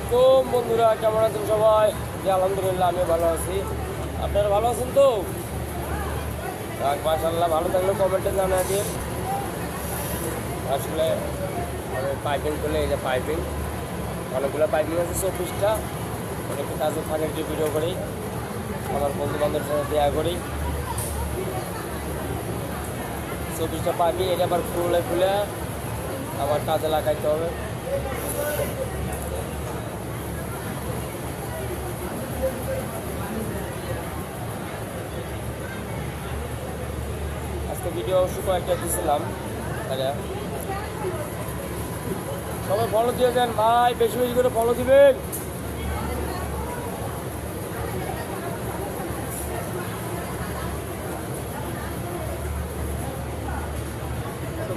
আলাইকুম বন্ধুরা, কেমন আছেন সবাই? যে আলহামদুলিল্লাহ আমি ভালো আছি। আপনারা ভালো আছেন তো? মাশাআল্লাহ, ভালো থাকলে কমেন্টে জানা দিন। আসলে আমি পাইপিং খুলে, এই যে পাইপিং, অনেকগুলো পাইপিং আছে 24টা। অনেকটা কাজে থাকে, একটু ভিডিও করি, আমার বন্ধু বান্ধবের সাথে দেওয়া করি। 24টা পাইপিং, এটা আবার খুলে খুলে আমার কাজে লাগাইতে হবে। আজকে ভিডিও অবশ্য কয়েকটা দিয়েছিলাম। সবাই ফলো দিয়ে দেন ভাই, বেশি বেশি করে ফলো দিবেন।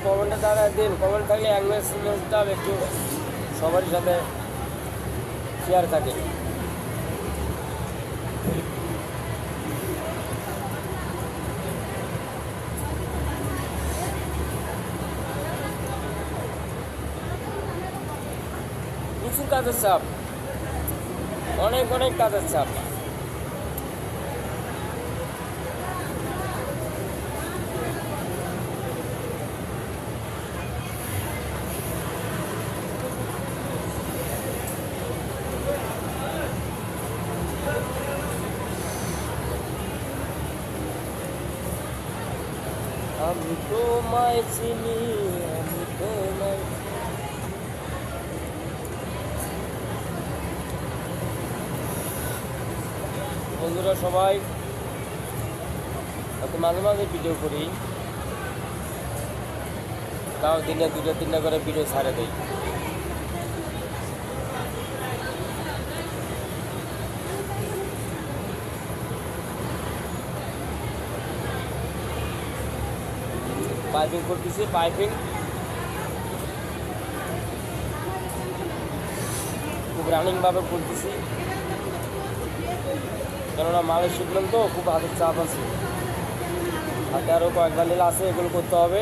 কমেন্টে দ্বারা দিন, কমেন্ট থাকলে মেসেজটা একটু সবার সাথে শেয়ার থাকে। প্রচুর কাজের চাপ, অনেক অনেক কাজের চাপ। আমি তোমায় চিনি, আমি তোমায়। বন্ধুরা সবাই, আমি মাঝে মাঝে ভিডিও করি, তাও দিনে 2-3টা করে ভিডিও ছাড়ে দিই। পাইপিং করতেছি, পাইপিং খুব রানিংভাবে করতেছি, কেননা মালের শিখলাম তো, খুব হাতের চাপ আছে, হাতে আরও কয়েক বান্ডিল আছে, এগুলো করতে হবে।